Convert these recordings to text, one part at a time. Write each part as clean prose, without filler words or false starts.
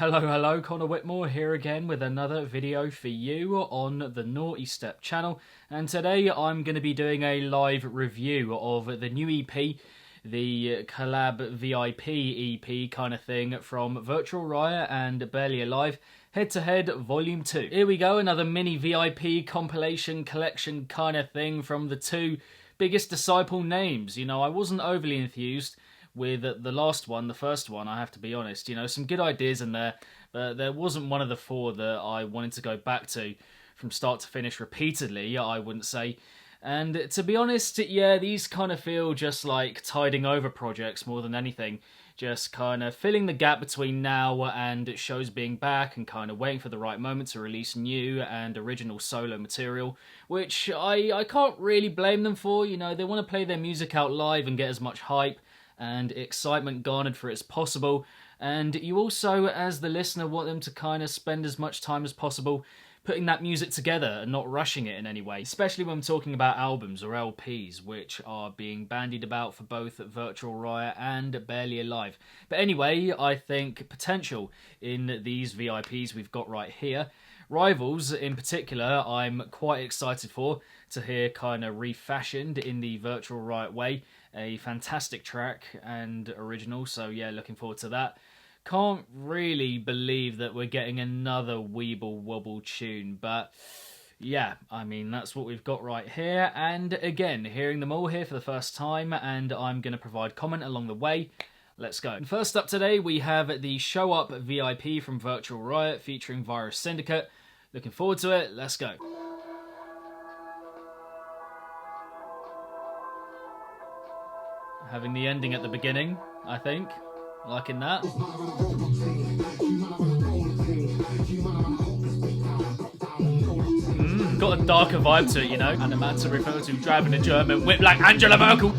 Hello, Connor Whitmore here again with another video for you on the Nawtystep channel, and today I'm going to be doing a live review of the new EP, the collab VIP EP kind of thing from Virtual Riot and Barely Alive, Head to Head Volume 2. Here we go, another mini VIP compilation collection kind of thing from the two biggest Disciple names. You know, I wasn't overly enthused with the last one, the first one, I have to be honest. You know, some good ideas in there, but there wasn't one of the four that I wanted to go back to from start to finish repeatedly, I wouldn't say. And to be honest, yeah, these kind of feel just like tiding over projects more than anything. Just kind of filling the gap between now and shows being back and kind of waiting for the right moment to release new and original solo material, which I can't really blame them for. You know, they want to play their music out live and get as much hype and excitement garnered for it as possible, and you also, as the listener, want them to kind of spend as much time as possible putting that music together and not rushing it in any way, especially when I'm talking about albums or LPs, which are being bandied about for both Virtual Riot and Barely Alive. But anyway, I think potential in these VIPs we've got right here. Rivals, in particular, I'm quite excited for, to hear kind of refashioned in the Virtual Riot way. A fantastic track and original, so yeah, looking forward to that. Can't really believe that we're getting another Weeble Wobble tune, but yeah, I mean, that's what we've got right here. And again, hearing them all here for the first time, and I'm going to provide comment along the way. Let's go. And first up today, we have the Show Up VIP from Virtual Riot featuring Virus Syndicate. Looking forward to it. Let's go. Having the ending at the beginning, I think. Liking that. Got a darker vibe to it, you know. And a man to refer to driving a German whip like Angela Merkel.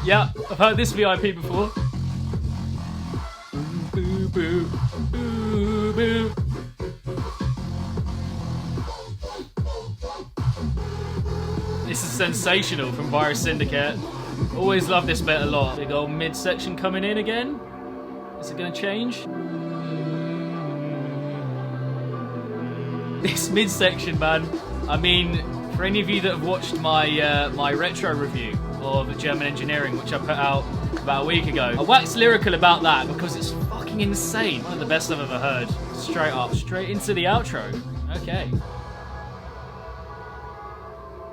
Yeah, I've heard this VIP before. Boo, boo, boo, boo. This is sensational from Virus Syndicate. Always love this bit a lot. Big old midsection coming in again. Is it going to change? This midsection, man. I mean, for any of you that have watched my my retro review of German Engineering, which I put out about a week ago, I waxed lyrical about that because it's fucking insane. One of the best I've ever heard. Straight up, straight into the outro. Okay.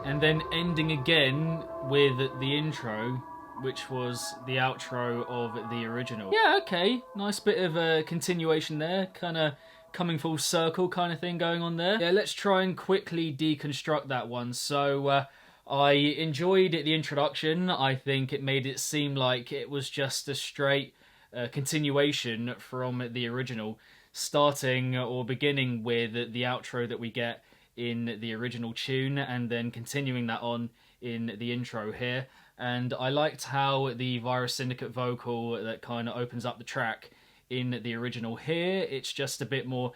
And then ending again with the intro, which was the outro of the original. Yeah, okay. Nice bit of a continuation there. Kind of coming full circle kind of thing going on there. Yeah, let's try and quickly deconstruct that one. So, I enjoyed the introduction. I think it made it seem like it was just a straight continuation from the original, starting or beginning with the outro that we get in the original tune and then continuing that on in the intro here. And I liked how the Virus Syndicate vocal that kind of opens up the track in the original here, it's just a bit more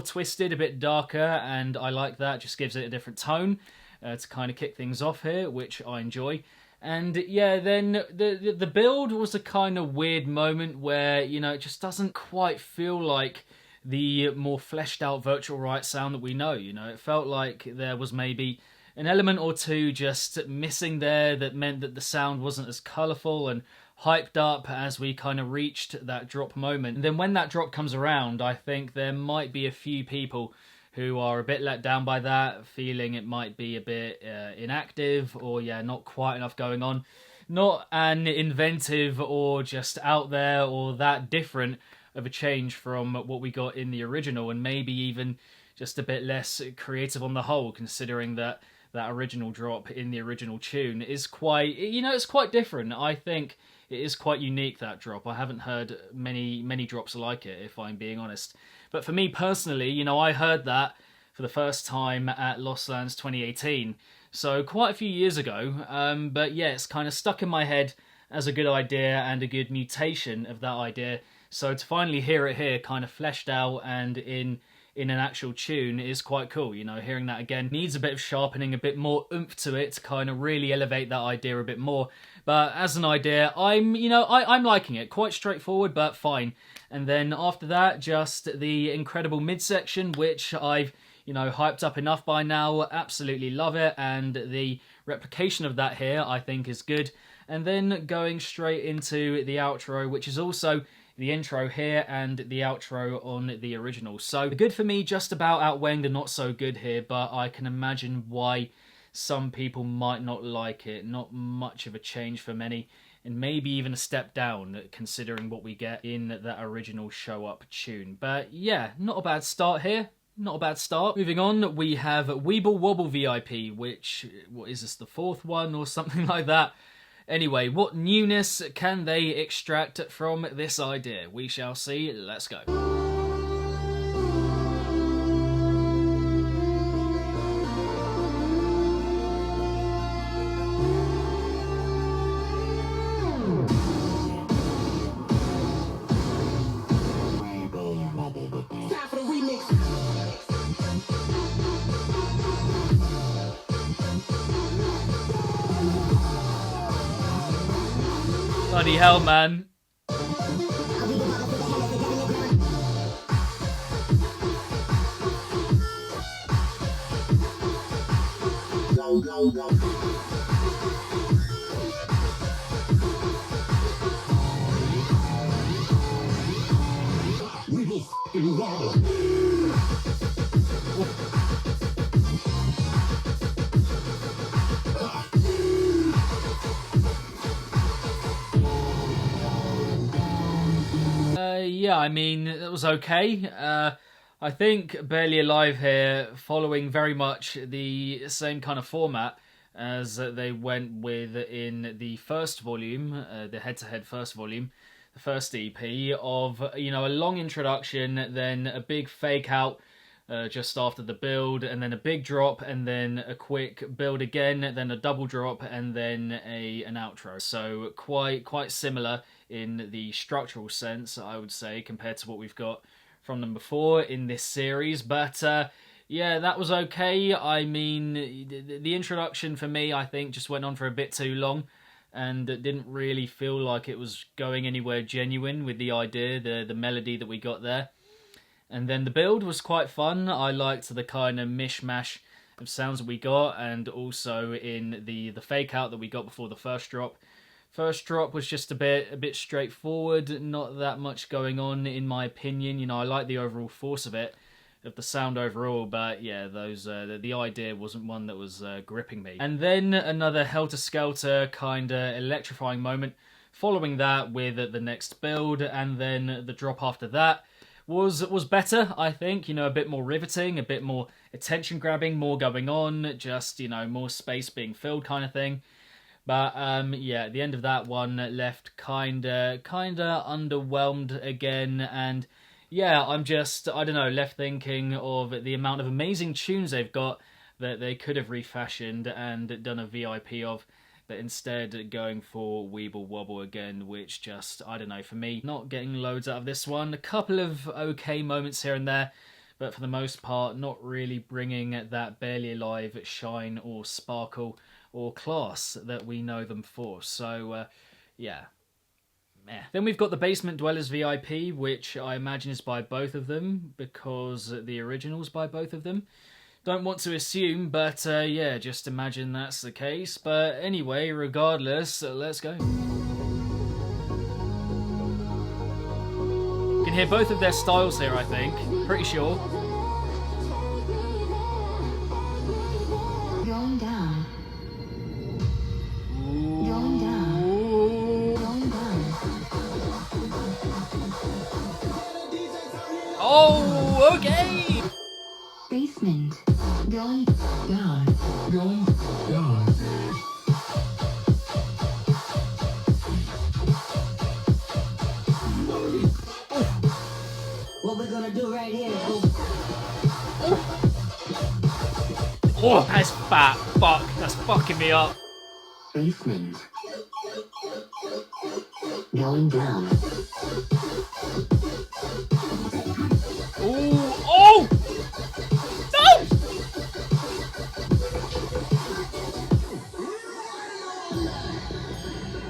twisted, a bit darker, and I like that. Just gives it a different tone to kind of kick things off here, which I enjoy. And yeah, then the build was a kind of weird moment where, you know, it just doesn't quite feel like the more fleshed out Virtual Riot sound that we know. You know, it felt like there was maybe an element or two just missing there that meant that the sound wasn't as colourful and hyped up as we kind of reached that drop moment. And then when that drop comes around, I think there might be a few people who are a bit let down by that, feeling it might be a bit inactive or, yeah, not quite enough going on. Not an inventive or just out there or that different of a change from what we got in the original, and maybe even just a bit less creative on the whole, considering that that original drop in the original tune is quite, you know, it's quite different. I think it is quite unique, that drop. I haven't heard many drops like it, if I'm being honest. But for me personally, you know, I heard that for the first time at Lost Lands 2018, so quite a few years ago. But yeah, it's kind of stuck in my head as a good idea and a good mutation of that idea So to finally hear it here kind of fleshed out and in an actual tune is quite cool. You know, hearing that again needs a bit of sharpening, a bit more oomph to it to kind of really elevate that idea a bit more. But as an idea, I'm liking it. Quite straightforward, but fine. And then after that, just the incredible midsection, which I've, hyped up enough by now. Absolutely love it. And the replication of that here, I think, is good. And then going straight into the outro, which is also the intro here and the outro on the original. So the good for me just about outweighing the not so good here, but I can imagine why some people might not like it. Not much of a change for many, and maybe even a step down considering what we get in that original show up tune. But yeah, not a bad start here. Not a bad start. Moving on, we have Weeble Wobble VIP, which, what is this, the fourth one or something like that? Anyway, what newness can they extract from this idea? We shall see. Let's go. Bloody hell, man. Yeah, I mean, it was okay. I think Barely Alive here, following very much the same kind of format as they went with in the first volume, the head-to-head first volume, the first EP, of, a long introduction, then a big fake out just after the build, and then a big drop, and then a quick build again, then a double drop, and then an outro. So quite similar in the structural sense, I would say, compared to what we've got from them before in this series. But yeah, that was okay. I mean, the introduction for me, I think, just went on for a bit too long, and it didn't really feel like it was going anywhere genuine with the idea, the melody that we got there. And then the build was quite fun. I liked the kind of mishmash of sounds that we got, and also in the fake out that we got before the first drop. First drop was just a bit straightforward, not that much going on in my opinion. I like the overall force of it, of the sound overall, but yeah, the idea wasn't one that was gripping me. And then another helter-skelter kind of electrifying moment, following that with the next build, and then the drop after that was better, I think. A bit more riveting, a bit more attention-grabbing, more going on, just, more space being filled kind of thing. But yeah, at the end of that one left kinda underwhelmed again, and yeah, I'm just, I don't know, left thinking of the amount of amazing tunes they've got that they could have refashioned and done a VIP of, but instead going for Weeble Wobble again, which just, I don't know, for me, not getting loads out of this one. A couple of okay moments here and there, but for the most part, not really bringing that Barely Alive shine or sparkle or class that we know them for. So, yeah. Meh. Then we've got the Basement Dwellers VIP, which I imagine is by both of them, because the original's by both of them. Don't want to assume, but yeah, just imagine that's the case. But anyway, regardless, let's go. You can hear both of their styles here, I think. Pretty sure. Going down. Going down. Going down. Oh, okay! Basement. Going down. Going down. What we're gonna do right here is go. Oh, that's fat. Fuck, that's fucking me up. Basement. Going down.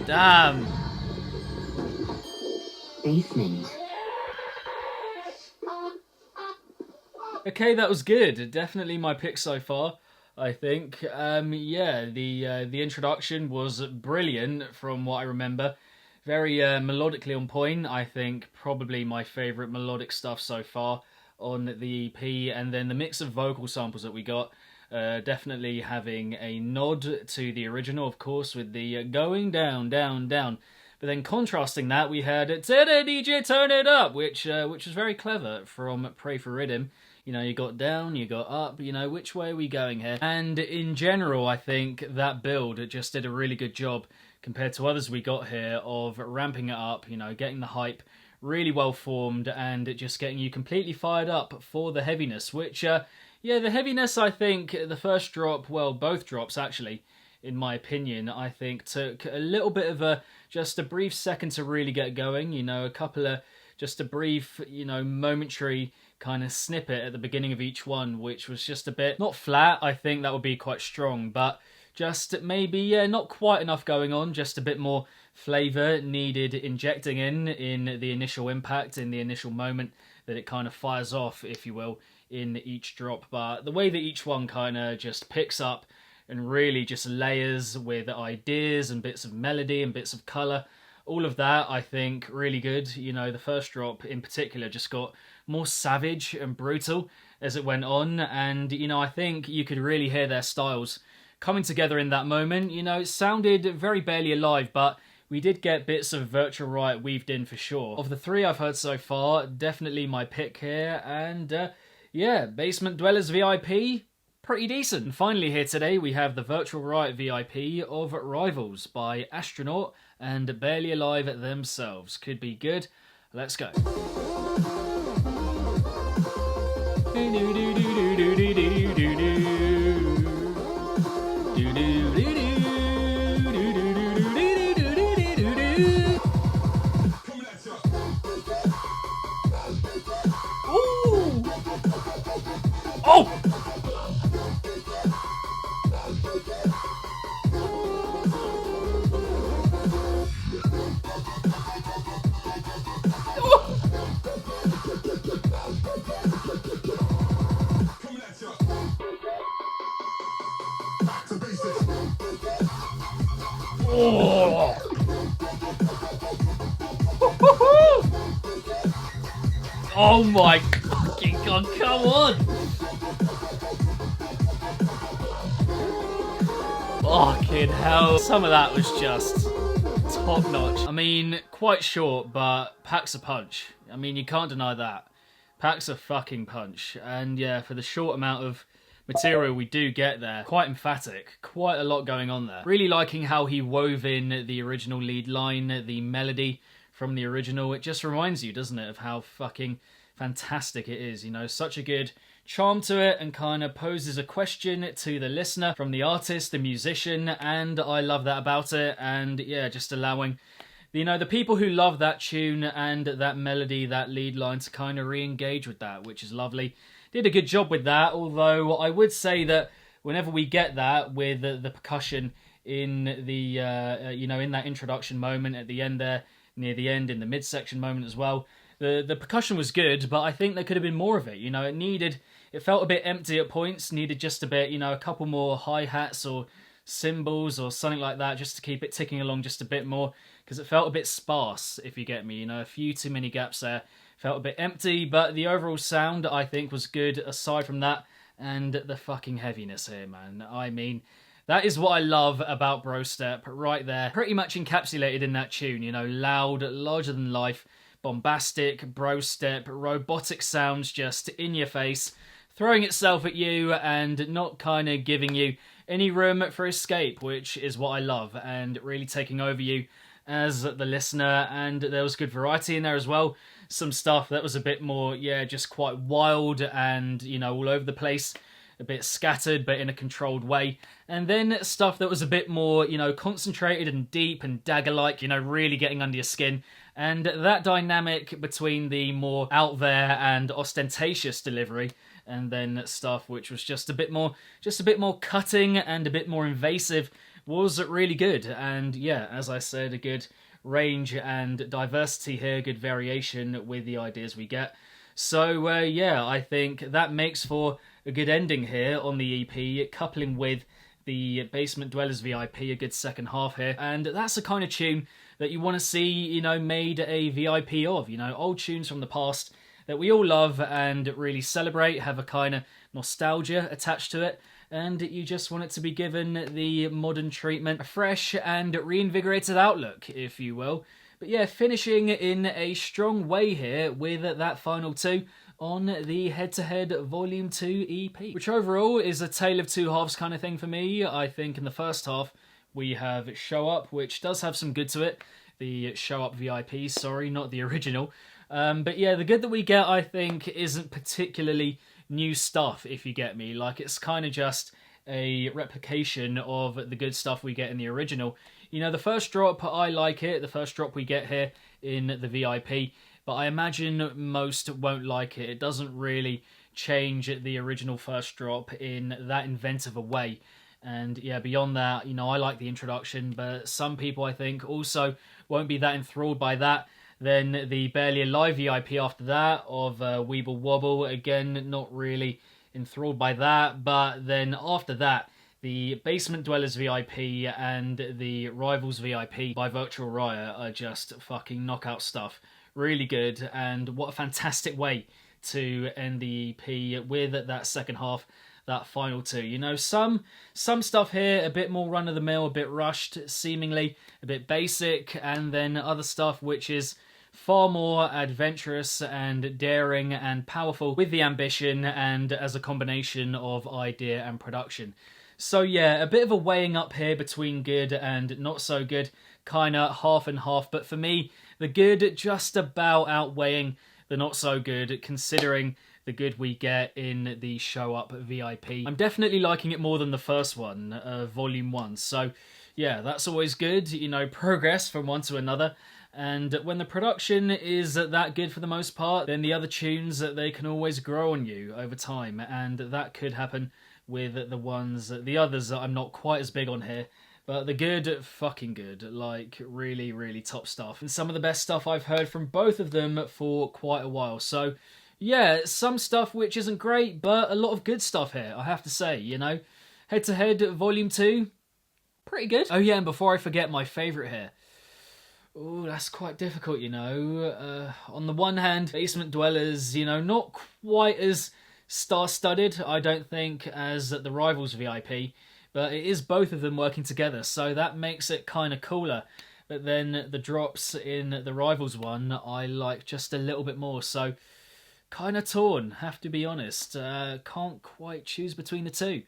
Damn. Basement. Okay, that was good. Definitely my pick so far, I think. Yeah, the introduction was brilliant from what I remember. Very melodically on point. I think probably my favourite melodic stuff so far on the EP. And then the mix of vocal samples that we got, definitely having a nod to the original, of course, with the going down, down, down. But then contrasting that, we had "Turn it, DJ, turn it up," which was very clever from Pray for Rhythm. You know, you got down, you got up, you know, which way are we going here? And in general, I think that build just did a really good job compared to others we got here of ramping it up, you know, getting the hype really well formed and just getting you completely fired up for the heaviness, which, yeah, the heaviness, I think, the first drop, well, both drops actually, in my opinion, I think took a little bit of just a brief second to really get going, you know, a couple of, just a brief, you know, momentary kind of snippet at the beginning of each one, which was just a bit, not flat, I think that would be quite strong, but just maybe, yeah, not quite enough going on, just a bit more flavour needed injecting in the initial impact, in the initial moment that it kind of fires off, if you will, in each drop. But the way that each one kind of just picks up and really just layers with ideas and bits of melody and bits of colour, all of that, I think, really good. You know, the first drop in particular just got more savage and brutal as it went on, and, you know, I think you could really hear their styles coming together in that moment. You know, it sounded very barely alive, but we did get bits of Virtual Riot weaved in for sure. Of the three I've heard so far, definitely my pick here, and yeah, Basement Dwellers VIP, pretty decent. And finally here today we have the Virtual Riot VIP of Rivals by Astronaut and Barely Alive themselves. Could be good. Let's go. Oh! Oh! Oh my fucking god, come on! Fucking hell. Some of that was just top notch. I mean, quite short, but packs a punch. I mean, you can't deny that. Packs a fucking punch. And yeah, for the short amount of material we do get there, quite emphatic, quite a lot going on there. Really liking how he wove in the original lead line, the melody from the original. It just reminds you, doesn't it, of how fucking fantastic it is, you know, such a good charm to it, and kind of poses a question to the listener from the artist, the musician, and I love that about it. And yeah, just allowing, you know, the people who love that tune and that melody, that lead line, to kind of re-engage with that, which is lovely. Did a good job with that, although I would say that whenever we get that with the percussion in the, you know, in that introduction moment at the end there, near the end, in the midsection moment as well, the percussion was good, but I think there could have been more of it. You know, it felt a bit empty at points, needed just a bit, you know, a couple more hi-hats or cymbals or something like that, just to keep it ticking along just a bit more, because it felt a bit sparse, if you get me, you know, a few too many gaps there. Felt a bit empty, but the overall sound, I think, was good aside from that, and the fucking heaviness here, man. I mean, that is what I love about Brostep right there. Pretty much encapsulated in that tune, you know, loud, larger than life, bombastic, Brostep, robotic sounds just in your face, throwing itself at you and not kind of giving you any room for escape, which is what I love, and really taking over you as the listener. And there was good variety in there as well. Some stuff that was a bit more, yeah, just quite wild and, you know, all over the place, a bit scattered but in a controlled way. And then stuff that was a bit more, you know, concentrated and deep and dagger-like, you know, really getting under your skin. And that dynamic between the more out there and ostentatious delivery, and then stuff which was just a bit more cutting and a bit more invasive, was really good. And yeah, as I said, a good range and diversity here, good variation with the ideas we get. So yeah, I think that makes for a good ending here on the EP, coupling with the Basement Dwellers VIP, a good second half here. And that's the kind of tune that you want to see, you know, made a VIP of, you know, old tunes from the past that we all love and really celebrate, have a kind of nostalgia attached to it, and you just want it to be given the modern treatment, a fresh and reinvigorated outlook, if you will. But yeah, finishing in a strong way here with that final two on the Head to Head Volume 2 EP, which overall is a tale of two halves kind of thing for me. I think in the first half we have Show Up, which does have some good to it. The Show Up VIP, sorry, not the original. But yeah, the good that we get, I think, isn't particularly new stuff, if you get me. Like, it's kind of just a replication of the good stuff we get in the original. You know, the first drop, I like it. The first drop we get here in the VIP. But I imagine most won't like it. It doesn't really change the original first drop in that inventive a way. And yeah, beyond that, you know, I like the introduction, but some people, I think, also won't be that enthralled by that. Then the Barely Alive VIP after that of Weeble Wobble, again, not really enthralled by that. But then after that, the Basement Dwellers VIP and the Rivals VIP by Virtual Riot are just fucking knockout stuff. Really good, and what a fantastic way to end the EP with that second half, that final two. You know, some stuff here a bit more run-of-the-mill, a bit rushed, seemingly a bit basic, and then other stuff which is far more adventurous and daring and powerful with the ambition and as a combination of idea and production. So yeah, a bit of a weighing up here between good and not so good, kind of half and half, but for me, the good just about outweighing the not so good, considering the good we get in the Show Up VIP. I'm definitely liking it more than the first one, Volume 1, so yeah, that's always good, you know, progress from one to another. And when the production is that good for the most part, then the other tunes, they can always grow on you over time, and that could happen with the others that I'm not quite as big on here. But the good, fucking good, like really, really top stuff. And some of the best stuff I've heard from both of them for quite a while. So yeah, some stuff which isn't great, but a lot of good stuff here, I have to say, you know. Head to Head Volume 2, pretty good. Oh yeah, and before I forget, my favourite here. Oh, that's quite difficult, you know. On the one hand, Basement Dwellers, you know, not quite as star-studded, I don't think, as the Rivals VIP, but it is both of them working together, so that makes it kind of cooler. But then the drops in the Rivals one, I like just a little bit more, so kind of torn, have to be honest. Can't quite choose between the two.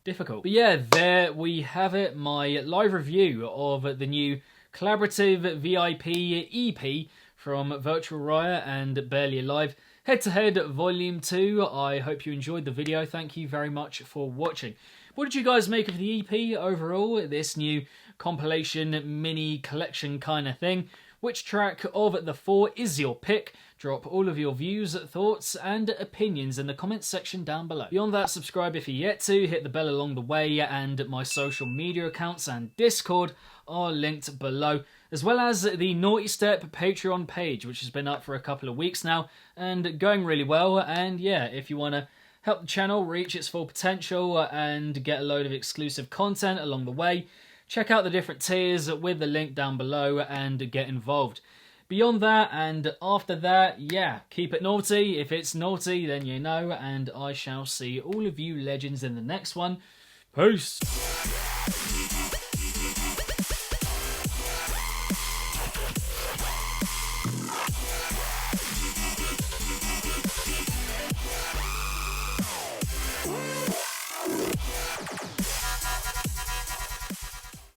Difficult. But yeah, there we have it, my live review of the new collaborative VIP EP from Virtual Riot and Barely Alive, Head to Head Volume 2. I hope you enjoyed the video. Thank you very much for watching. What did you guys make of the EP overall, this new compilation mini collection kind of thing? Which track of the four is your pick? Drop all of your views, thoughts and opinions in the comments section down below. Beyond that, subscribe if you're yet to, hit the bell along the way, and my social media accounts and Discord are linked below, as well as the Nawtystep Patreon page, which has been up for a couple of weeks now and going really well. And yeah, if you want to help the channel reach its full potential and get a load of exclusive content along the way, check out the different tiers with the link down below and get involved. Beyond that and after that, yeah, keep it naughty. If it's naughty, then you know, and I shall see all of you legends in the next one. Peace!